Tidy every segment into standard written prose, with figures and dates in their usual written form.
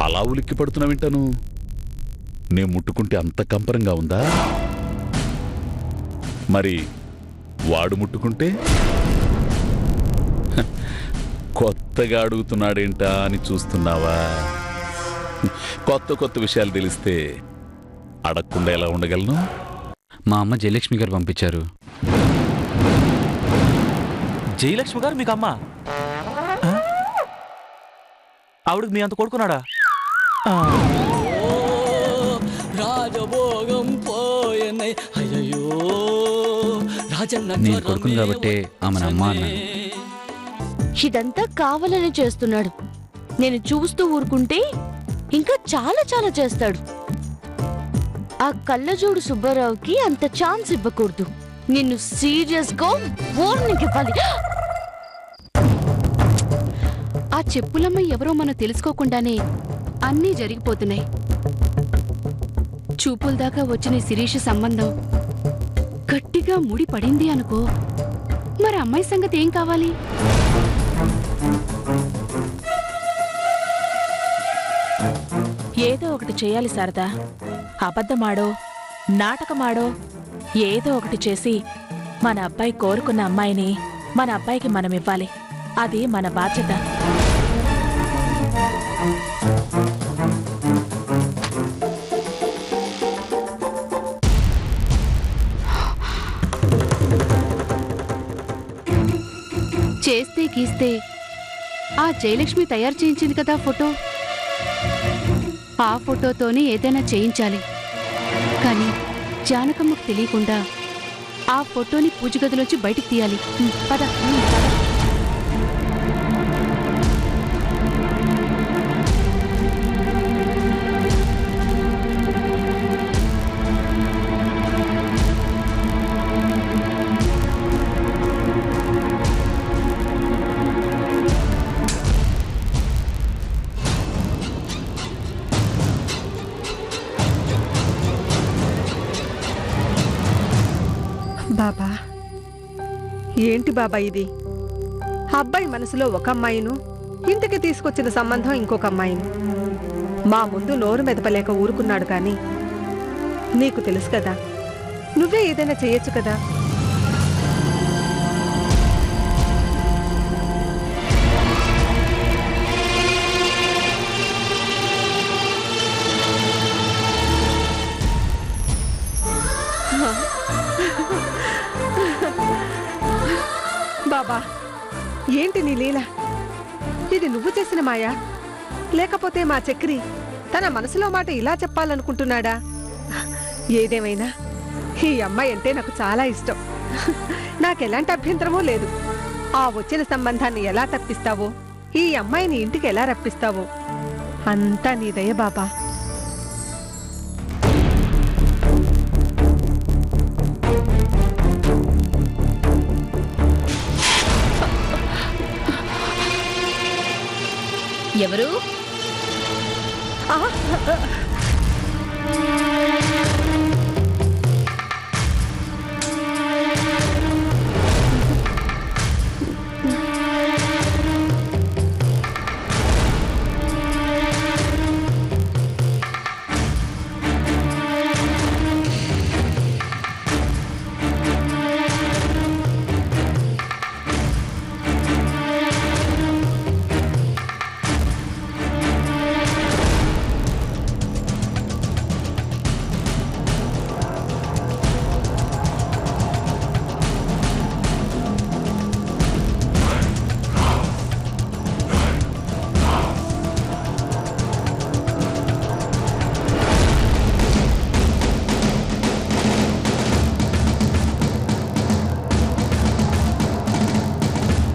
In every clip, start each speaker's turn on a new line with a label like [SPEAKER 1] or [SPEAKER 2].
[SPEAKER 1] అలా ఉలిక్కి పడుతున్నా వింటాను. నేను ముట్టుకుంటే అంత కంపరంగా ఉందా? మరి వాడు ముట్టుకుంటే కొత్తగా అడుగుతున్నాడేంటా అని చూస్తున్నావా? కొత్త కొత్త విషయాలు తెలిస్తే అడగకుండా ఎలా ఉండగలను?
[SPEAKER 2] మా అమ్మ జయలక్ష్మి గారు పంపించారు.
[SPEAKER 3] జయలక్ష్మి గారు మీకు అమ్మ? ఆవిడకి మీ అంత కొడుకున్నాడా?
[SPEAKER 4] రాజభోగం పోయనై అయ్యో రాజన్న
[SPEAKER 2] నేను కొడుకును కాబట్టే ఆమెను అమ్మ అన్నాను.
[SPEAKER 5] ఇదంతా కావాలని చేస్తున్నాడు. నేను చూస్తూ ఊరుకుంటే ఇంకా చాలా చాలా చేస్తాడు. ఆ కళ్ళజోడు సుబ్బారావుకి అంత ఛాన్స్ ఇవ్వకూడదు. నిన్ను సీరియస్ గా వార్నింగ్ ఇవ్వాలి.
[SPEAKER 6] ఆ చెప్పులమ్మ ఎవరో మనం తెలుసుకోకుండానే అన్నీ జరిగిపోతున్నాయి. చూపుల దాకా వచ్చిన శిరీష సంబంధం గట్టిగా ముడి పడింది అనుకో, మరి అమ్మాయి సంగతి ఏం కావాలి?
[SPEAKER 7] ఏదో ఒకటి చేయాలి శారదా. అబద్ధమాడో నాటకమాడో ఏదో ఒకటి చేసి మన అబ్బాయి కోరుకున్న అమ్మాయిని మన అబ్బాయికి మనం ఇవ్వాలి. అది మన బాధ్యత.
[SPEAKER 6] చేస్తే గీస్తే ఆ జయలక్ష్మి తయారు చేయించింది కదా ఫోటో. ఆ ఫోటోతోనే ఏదైనా చేయించాలి. కానీ జానకమ్మకు తెలియకుండా ఆ ఫోటోని పూజ గదిలోంచి బయటికి తీయాలి. పద.
[SPEAKER 8] బాబా, ఏంటి బాబా ఇది? అబ్బాయి మనసులో ఒక అమ్మాయిను, ఇంటికి తీసుకొచ్చిన సంబంధం ఇంకొక అమ్మాయిని. మా ముందు నోరు మెదపలేక ఊరుకున్నాడు. కానీ నీకు తెలుసు కదా, నువ్వే ఏదైనా చేయొచ్చు కదా. బాబా, ఏంటి నీ లీల? ఇది నువ్వు చేసిన మాయా, లేకపోతే మా చక్రి తన మనసులో మాట ఇలా చెప్పాలనుకుంటున్నాడా? ఏదేమైనా ఈ అమ్మాయి అంటే నాకు చాలా ఇష్టం. నాకెలాంటి అభ్యంతరమూ లేదు. ఆ వచ్చిన సంబంధాన్ని ఎలా తప్పిస్తావో, ఈ అమ్మాయిని ఇంటికి ఎలా రప్పిస్తావో అంతా నీ దయ బాబా.
[SPEAKER 5] ఎవరు?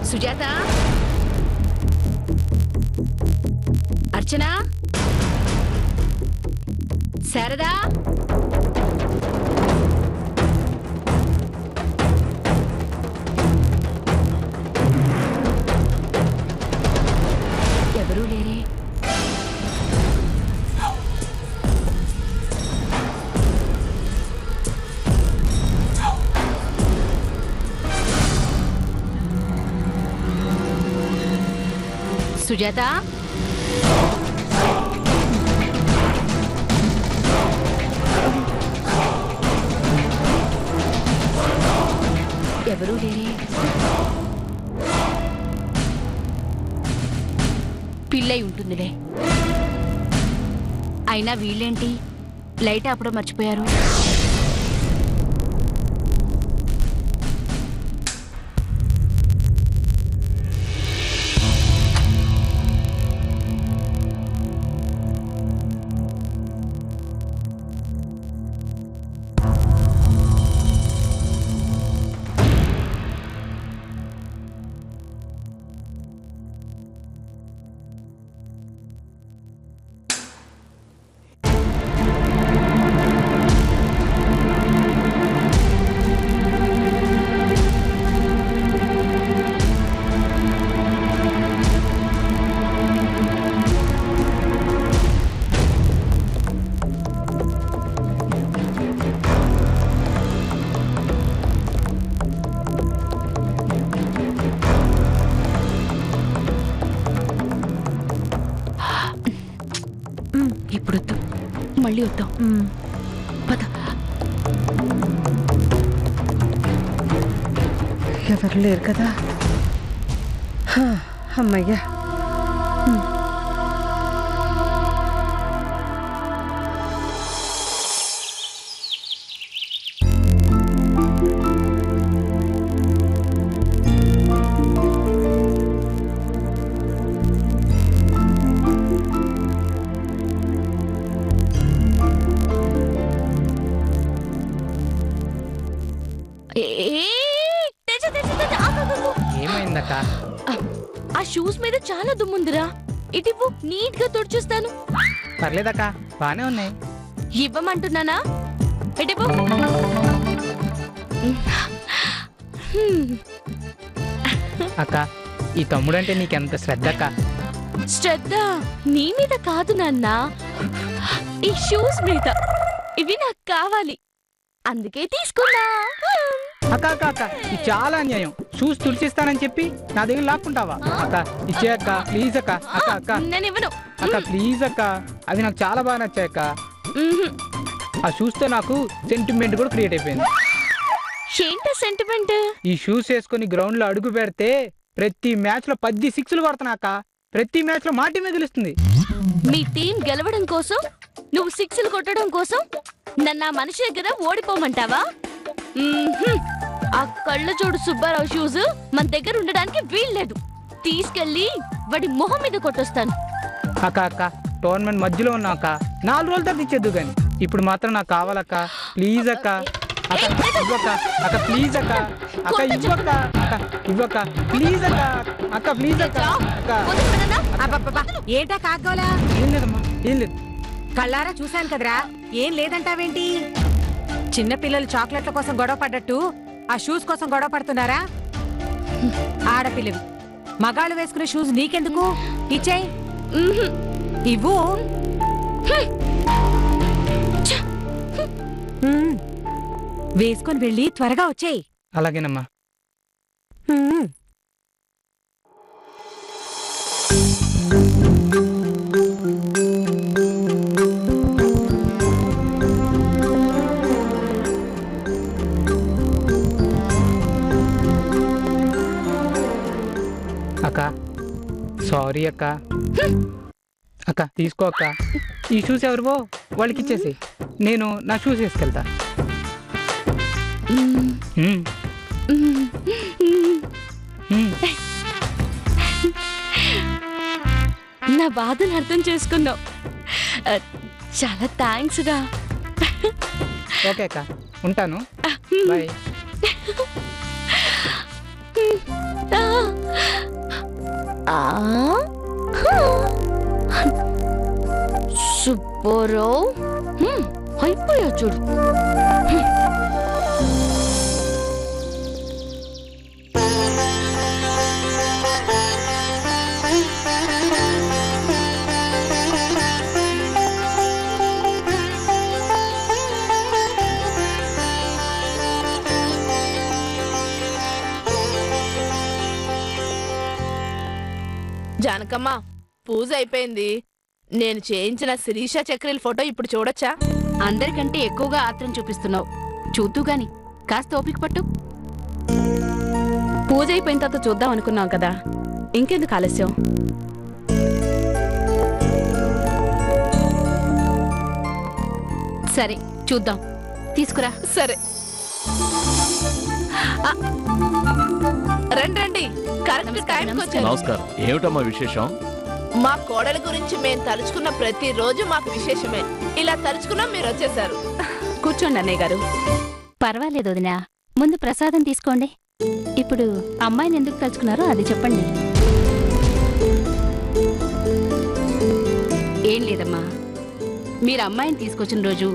[SPEAKER 5] సుజాత, అర్చన, శారదా, ఎవరూ లేరే. సుజాత, పిల్లై ఉంటుందిలే. అయినా వీళ్ళేంటి లైట్ అప్పుడు మర్చిపోయారు? ఇప్పుడొద్దు, మళ్ళీ వద్దాం. పద.
[SPEAKER 8] ఎవరు లేరు కదా. అమ్మయ్యా.
[SPEAKER 9] ఏమైందక్క?
[SPEAKER 7] ఆ షూస్ మీద చాలా దుమ్ముందిరా. ఇటు నీట్ గా తుడిచేస్తాను.
[SPEAKER 9] పర్లేదక్క, బానే ఉన్నాయి.
[SPEAKER 7] ఇవ్వమంటున్నానా? ఇటు
[SPEAKER 9] అక్క, ఈ తమ్ముడంటే నీకెంత శ్రద్ధ అక్క.
[SPEAKER 7] శ్రద్ధ నీ మీద కాదు నాన్న, ఈ షూస్ మీద. ఇవి నాకు కావాలి, అందుకే తీసుకున్నా.
[SPEAKER 9] అక్క అక్క అక్క, ఇది చాలా అన్యాయం. షూస్ తుడిచిస్తానని చెప్పి నా దగ్గర లాక్కుంటావా? అక్క ఇచ్చే అక్క, ప్లీజ్ అక్క. అక్క అక్క
[SPEAKER 7] నేను ఇవ్వను
[SPEAKER 9] అక్క, ప్లీజ్ అక్క. అవి నాకు చాలా బాగా నచ్చాయి అక్క. ఆ షూస్ తో నాకు సెంటిమెంట్ కూడా క్రియేట్ అయిపోయింది.
[SPEAKER 7] ఏంటో సెంటిమెంట్?
[SPEAKER 9] ఈ షూస్ వేసుకుని గ్రౌండ్ లో అడుగు పెడితే ప్రతి మ్యాచ్ లో 10 సిక్స్లు కొడుతున్నా అక్క. ప్రతి మ్యాచ్ లో మా టీమే గెలుస్తుంది.
[SPEAKER 7] మీ టీం గెలవడం కోసం, నువ్వు సిక్స్లు కొట్టడం కోసం నన్ను ఆ మనిషి దగ్గర ఓడిపోమంటావా? ఆ కళ్ళ చూడు సుబ్బారావు షూస్ మన దగ్గర ఉండడానికి వీల్లేదు. తీసుకెళ్లి వాడి మొహం మీద కొట్టొస్తాను.
[SPEAKER 9] అక్క అక్క, టోర్నమెంట్ మధ్యలో ఉన్నా అక్క. 4 రోజుల తర్వాత ఇచ్చేద్దు కానీ ఇప్పుడు మాత్రం నాకు కావాలక్క. ప్లీజ్ అక్క. అక్క ఇవ్వక్క. అక్క ప్లీజ్ అక్క. అక్క ఇవ్వక్క. అక్క ఇవ్వక్క. ప్లీజ్ అక్క. అక్క ప్లీజ్ అక్క. అక్క
[SPEAKER 10] ఏంటా కాగోలా?
[SPEAKER 9] ఏం లేదమ్మా, ఏం లేదు.
[SPEAKER 10] కళ్ళారా చూశాను కదరా, ఏం లేదంటావేంటి? చిన్నపిల్లలు చాక్లెట్ల కోసం గొడవ పడ్డట్టు ఆ షూస్ కోసం గొడవ పడుతున్నారా? ఆడపిల్లవి మగాళ్ళు వేసుకునే షూస్ నీకెందుకు? ఇచ్చేయ్. ఇవ్వు. వేసుకొని వెళ్ళి త్వరగా వచ్చేయ్.
[SPEAKER 9] అలాగేనమ్మా. అక్క సారీ అక్క. అక్క తీసుకో అక్క. ఈ షూస్ ఎవరివో వాళ్ళకి ఇచ్చేసి నేను నా షూస్ వేసుకెళ్తా.
[SPEAKER 7] నా బాధను అర్థం చేసుకున్నావు. చాలా థ్యాంక్స్ రా.
[SPEAKER 9] ఓకే అక్క, ఉంటాను. బాయ్.
[SPEAKER 7] సుబ్బారావు అయిపోయా చూడు.
[SPEAKER 11] జానకమ్మ, పూజ అయిపోయింది. నేను చేయించిన శిరీష చక్రీల ఫోటో ఇప్పుడు చూడొచ్చా?
[SPEAKER 5] అందరికంటే ఎక్కువగా ఆత్రం చూపిస్తున్నావు. చూద్దు గాని కాస్త ఓపిక పట్టు.
[SPEAKER 6] పూజ అయిపోయిన తర్వాత చూద్దాం అనుకున్నాం కదా, ఇంకెందుకు ఆలస్యం? సరే చూద్దాం, తీసుకురా.
[SPEAKER 11] సరే రండి రండి, కరెక్ట్ టైంకి వచ్చారు.
[SPEAKER 1] నమస్కారం. ఏమిటమ్మా విశేషం?
[SPEAKER 11] మా కోడలి గురించి మేము తలుచుకున్న ప్రతి రోజు మాకు విశేషమే. ఇలా తలుచుకున్నా మీరు వచ్చేసారు.
[SPEAKER 6] కూర్చోండి అన్నయ్య గారు. పర్వాలేదు వదినా, ముందు ప్రసాదం తీసుకోండి. ఇప్పుడు అమ్మాయిని ఎందుకు తలుచుకున్నారో అది చెప్పండి. ఏం లేదమ్మా, మీరు అమ్మాయిని తీసుకొచ్చిన రోజు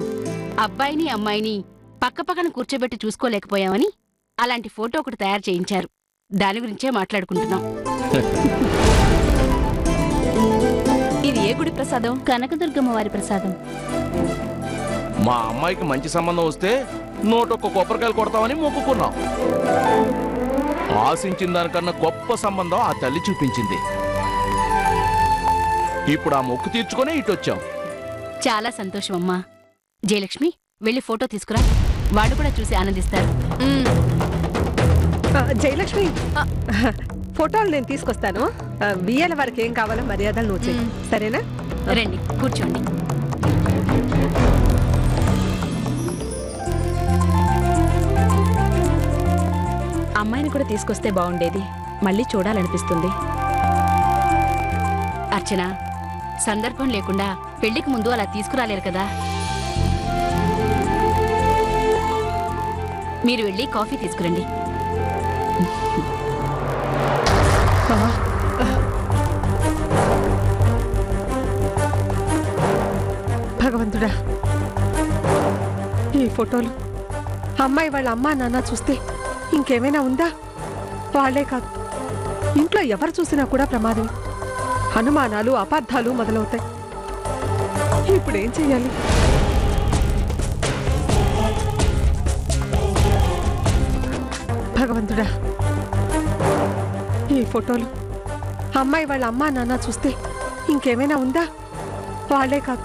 [SPEAKER 6] అబ్బాయిని అమ్మాయిని పక్కపక్కన కూర్చోబెట్టి చూసుకోలేకపోయామని అలాంటి ఫోటో ఒకటి తయారు చేయించారు. దాని గురించే మాట్లాడుకుంటున్నాం. ఇది ఏ గుడి ప్రసాదం? కనకదుర్గమ్మ వారి ప్రసాదం.
[SPEAKER 12] మా అమ్మాయికి మంచి సంబంధం వస్తే 101 కొబ్బరికాయలు కొడతామని మొక్కుకున్నాం. ఆశించిన దానికన్నా గొప్ప సంబంధం ఆ తల్లి చూపించింది. ఇప్పుడు ఆ మొక్కు తీర్చుకుని ఇటొచ్చాం.
[SPEAKER 6] చాలా సంతోషం అమ్మా. జయలక్ష్మి, వెళ్ళి ఫోటో తీసుకురా, వాళ్ళు కూడా చూసి ఆనందిస్తారు.
[SPEAKER 8] జయలక్ష్మి, ఫోటోలు నేను తీసుకొస్తాను. బియ్యాల వారికి ఏం కావాలో మర్యాదలు నువ్వు చెయ్యి, సరేనా?
[SPEAKER 6] రండి కూర్చోండి.
[SPEAKER 13] అమ్మాయిని కూడా తీసుకొస్తే బాగుండేది, మళ్ళీ చూడాలనిపిస్తుంది.
[SPEAKER 6] అర్చన, సందర్భం లేకుండా పెళ్లికి ముందు అలా తీసుకురాలేరు కదా. మీరు వెళ్ళి కాఫీ తీసుకురండి.
[SPEAKER 8] భగవంతుడా, ఈ ఫోటోలు అమ్మాయి వాళ్ళ అమ్మా నాన్న చూస్తే ఇంకేమైనా ఉందా? వాళ్లే కాదు, ఇంట్లో ఎవరు చూసినా కూడా ప్రమాదం. అనుమానాలు, అపార్థాలు మొదలవుతాయి. ఇప్పుడేం చెయ్యాలి? భగవంతుడా, ఈ ఫోటోలు అమ్మాయి వాళ్ళ అమ్మా నాన్న చూస్తే ఇంకేమైనా ఉందా? వాళ్లే కాదు,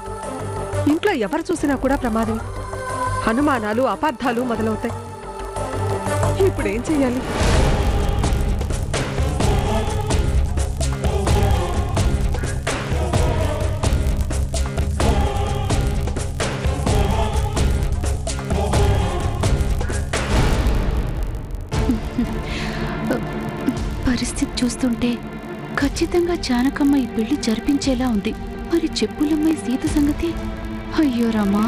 [SPEAKER 8] ఇంట్లో ఎవరు చూసినా కూడా ప్రమాదం. అనుమానాలు, అపార్థాలు మొదలవుతాయి. ఇప్పుడేం చెయ్యాలి?
[SPEAKER 6] పరిస్థితి చూస్తుంటే ఖచ్చితంగా జానకమ్మ ఈ పెళ్లి జరిపించేలా ఉంది. మరి చెప్పులమ్మాయి సీత సంగతి? అయ్యో రామా.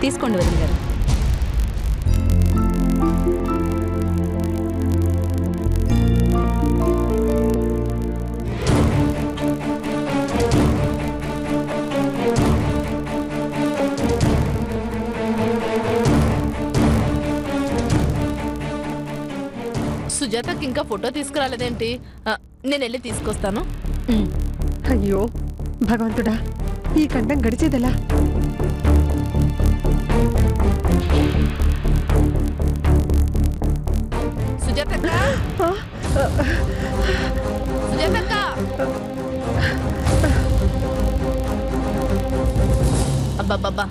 [SPEAKER 13] తీసుకోండి వదిన గారు.
[SPEAKER 11] సుజాతకి ఇంకా ఫోటో తీసుకురాలేదేంటి? నేను వెళ్ళి తీసుకొస్తాను.
[SPEAKER 8] అయ్యో భగవంతుడా, ఈ కంఠం గడిచేదెలా?
[SPEAKER 11] సుజాతక్క, సుజాతక్క, అబ్బబ్బబ్బా.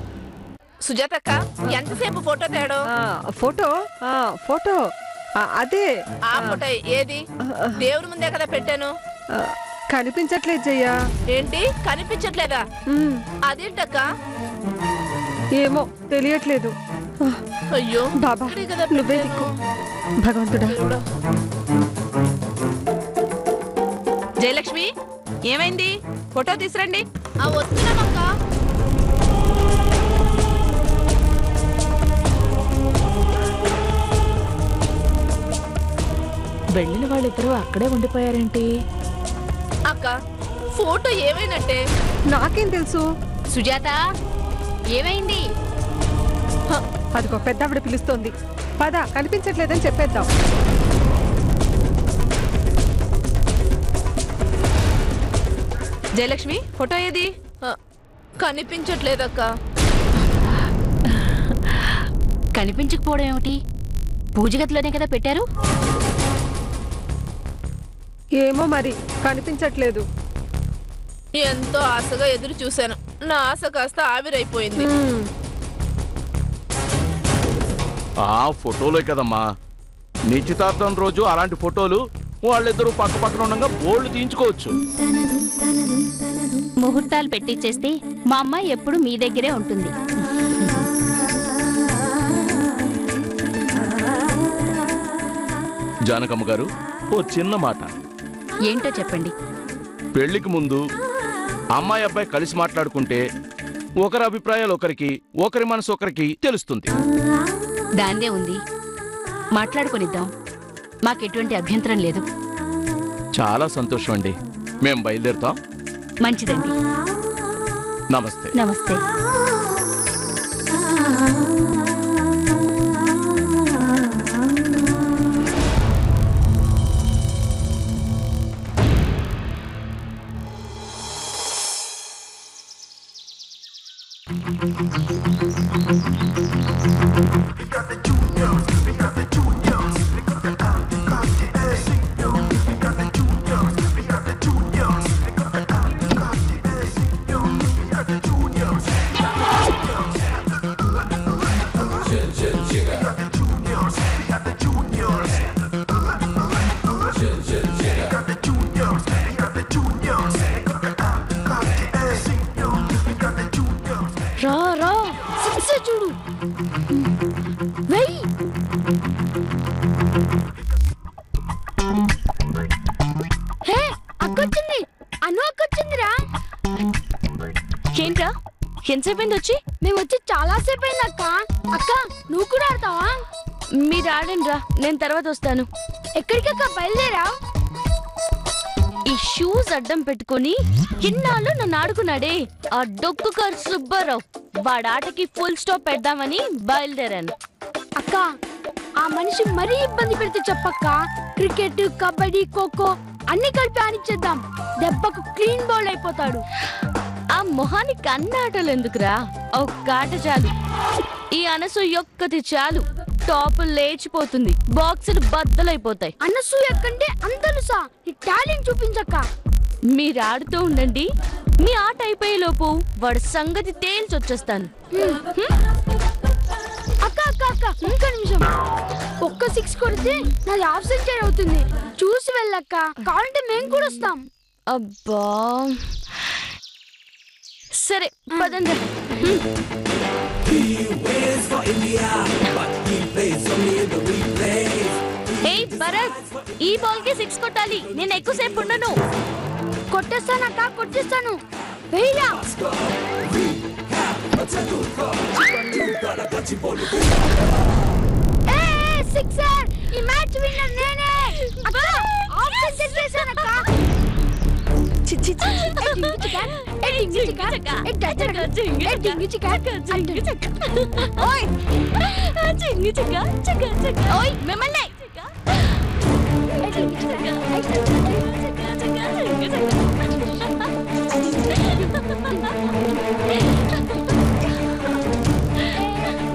[SPEAKER 11] సుజాతక్క, ఎంతసేపు ఫోటో తేడు?
[SPEAKER 8] ఫోటో ఫోటో అదే.
[SPEAKER 11] ఆ ఫోటో ఏది? దేవుడి ముందే కదా పెట్టాను.
[SPEAKER 8] కనిపించట్లేదు జయ్యా.
[SPEAKER 11] ఏంటి కనిపించట్లేదా? అదేంటక్క?
[SPEAKER 8] ఏమో తెలియట్లేదు.
[SPEAKER 11] అయ్యో
[SPEAKER 8] బాబా, నువ్వే దిక్కు. భగవంతుడా.
[SPEAKER 11] జయలక్ష్మి, ఏమైంది? ఫోటో తీసురండి. వస్తున్నామక్క.
[SPEAKER 13] వెళ్ళిన వాళ్ళిద్దరూ అక్కడే ఉండిపోయారేంటి?
[SPEAKER 11] అక్క, ఫోటో ఏమైనట్టే?
[SPEAKER 8] నాకేం తెలుసు?
[SPEAKER 6] సుజాత, ఏమైంది?
[SPEAKER 8] అదిగో పెద్దావిడ పిలుస్తోంది. పద, కనిపించట్లేదని చెప్పేద్దాం.
[SPEAKER 11] జయలక్ష్మి, ఫోటో ఏది? కనిపించట్లేదక్క.
[SPEAKER 6] కనిపించకపోవడం ఏమిటి? పూజ గదిలోనే కదా పెట్టారు.
[SPEAKER 8] ఏమో మరి, కనిపించట్లేదు.
[SPEAKER 11] ఎంతో ఆశగా ఎదురు చూశాను. నా ఆశ కాస్త ఆవిరైపోయింది.
[SPEAKER 12] ఆ ఫోటోలే కదమ్మా, నిశ్చితార్థం రోజు అలాంటి ఫోటోలు వాళ్ళిద్దరూ పక్క పక్కన ఉండగా బోల్డ్ తీయించుకోవచ్చు.
[SPEAKER 5] ముహూర్తాలు పెట్టించేస్తే మా అమ్మాయి ఎప్పుడు మీ దగ్గరే ఉంటుంది.
[SPEAKER 12] జానకమ్మ గారు, ఓ చిన్న మాట.
[SPEAKER 5] ఏంటో చెప్పండి.
[SPEAKER 12] పెళ్లికి ముందు అమ్మాయి అబ్బాయి కలిసి మాట్లాడుకుంటే ఒకరి అభిప్రాయాలు ఒకరికి, ఒకరి మనసు ఒకరికి తెలుస్తుంది.
[SPEAKER 6] దాందే ఉంది, మాట్లాడుకొనిద్దాం. మాకెటువంటి అభ్యంతరం లేదు.
[SPEAKER 12] చాలా సంతోషం అండి. మేం బయలుదేరుతాం.
[SPEAKER 6] మంచిదండి.
[SPEAKER 12] నమస్తే.
[SPEAKER 5] నమస్తే.
[SPEAKER 7] రా రా సిక్స్ చూడు. వెయ్యి. హే అక్కొచ్చింది. అను అక్కొచ్చిందిరా.
[SPEAKER 13] ఏంట్రా ఎంతసేపు అయింది వచ్చి?
[SPEAKER 7] మేము వచ్చి చాలా సేపు అయింది అక్క. అక్క నువ్వు కూడా ఆడతావా?
[SPEAKER 13] మీరు ఆడండి రా, నేను తర్వాత వస్తాను.
[SPEAKER 7] ఎక్కడికక్క బయలుదేరా?
[SPEAKER 13] ఈ షూస్ అడ్డం పెట్టుకుని ఇన్నాళ్ళు నన్ను ఆడుకున్నాడే ఆ డొక్కు కారు సుబ్బారావు, వాడాటకి ఫుల్ స్టాప్ పెడదామని బయలుదేరాను.
[SPEAKER 7] అక్క ఆ మనిషి మరీ ఇబ్బంది పెడితే చెప్పక్క. క్రికెట్, కబడ్డీ, ఖోఖో అన్ని కలిపి ఆనిచ్చేద్దాం. దెబ్బకు క్లీన్ బౌల్ అయిపోతాడు.
[SPEAKER 13] ఆ మొహానికి అన్ని ఆటలు ఎందుకురా, ఒక్క ఆట చాలు. ఈ అనసూయ ఒక్కటి చాలు, టాప్ లేచిపోతుంది, బాక్సులు బద్దలైపోతాయి.
[SPEAKER 7] అనసూయ కంటే అందలుసా నీ టాలెంట్ చూపించక్క.
[SPEAKER 13] మీరు ఆడుతూ ఉండండి, మీ ఆట అయిపోయేలోపు వాడు సంగతి తేల్చి వచ్చేస్తాను.
[SPEAKER 7] అక్క అక్క అక్క ఒక్క నిమిషం. ఒక్క సిక్స్ కొడితే నాది హాఫ్ సెంచరీ అవుతుంది. చూసి వెళ్ళక్క, కావాలంటే మేము కూడా వస్తాం.
[SPEAKER 13] అబ్బా సరే పదండి. ఏయ్ భరత్, ఈ బాల్ కి సిక్స్ కొట్టాలి. నేను ఎక్కువసేపు ఉండను.
[SPEAKER 7] కొట్టేస్తానక్క, కొట్టేస్తాను. వెయ్యా. సిక్సర్. ఈ మ్యాచ్ విన్నర్ నేనే. అక్క హాఫ్ సెంచరీ చేశానక్క. చిచి చిచి ఎడింగి చికెన్ ఎడింగి చికెన్ ఎడింగి చికెన్. ఓయ్
[SPEAKER 13] చింగి చిక్క చిక్క చిక్క. ఓయ్ మిమ్మల్ని
[SPEAKER 7] ఎడింగి చికెన్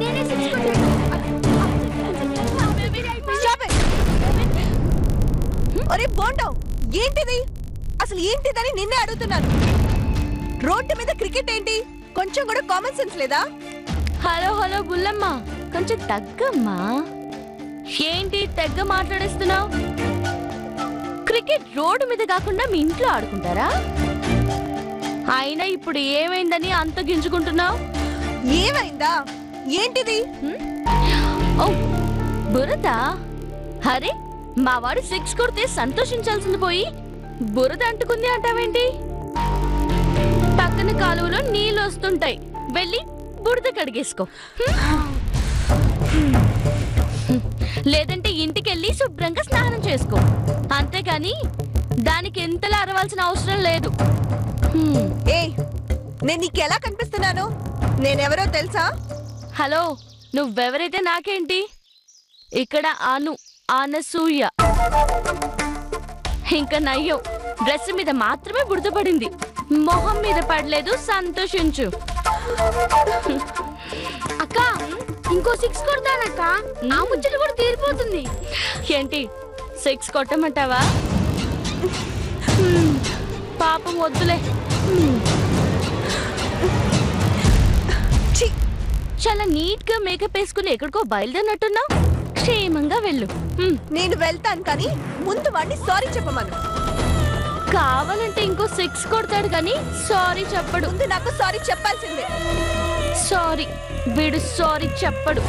[SPEAKER 7] నేనే సిక్స్ కొట్టాను.
[SPEAKER 14] ఒరే బోండో, ఏంటిది అసలు? ఏంటిదని నిన్నే అడుగుతున్నాను. రోడ్డు మీద క్రికెట్ ఏంటి? కొంచెం కూడా కామన్ సెన్స్ లేదా?
[SPEAKER 13] హలో హలో బుల్లమ్మ, కొంచెం తగ్గమ్మా. ఏంటి తెగ్గ మాట్లాడేస్తున్నావు? క్రికెట్ రోడ్డు మీద కాకుండా మీ ఇంట్లో ఆడుకుంటారా? అయినా ఇప్పుడు ఏమైందని అంత గింజుకుంటున్నావు?
[SPEAKER 14] ఏమైందా? ఏంటిది?
[SPEAKER 13] ఓ బురద. అరే మావాడు సిక్స్ కొడితే సంతోషించాల్సింది పోయి బురద అంటుకుంది అంటావేంటి? పక్కన కాలువలో నీళ్ళు వస్తుంటాయి, వెళ్ళి బురద కడిగేసుకో. లేదంటే ఇంటికెళ్ళి శుభ్రంగా స్నానం చేసుకో. అంతేకాని దానికి ఎంతలా అరవాల్సిన అవసరం లేదు.
[SPEAKER 14] ఏయ్, నేను నీకెలా కనిపిస్తున్నాను? నేనెవరో తెలుసా?
[SPEAKER 13] హలో, నువ్వెవరైతే నాకేంటి? ఇక్కడ అనసూయ. ఇంకా నయ్యం, డ్రెస్ మీద మాత్రమే బురద పడింది, మొహం మీద పడలేదు. సంతోషించు.
[SPEAKER 7] అక్క ఇంకో సిక్స్ కొడతానక్క, ఆ ముచ్చట కూడా తీరిపోతుంది.
[SPEAKER 13] ఏంటి సిక్స్ కొట్టమంటావా? పాపం వద్దులే. చాలా నీట్ గా మేకప్ వేసుకుని ఎక్కడికో బయలుదేరినట్టున్నావు. క్షేమంగా వెళ్ళు.
[SPEAKER 14] నేను వెళ్తాను, కానీ ముందు వాడిని సారీ చెప్పమను.
[SPEAKER 13] కావాలంటే
[SPEAKER 7] ఇంకో 6 కొడతాడు కానీ సారీ చెప్పడు.
[SPEAKER 14] ముందు నాకు సారీ చెప్పాల్సిందే.
[SPEAKER 7] సారీ వీడు సారీ చెప్పడు.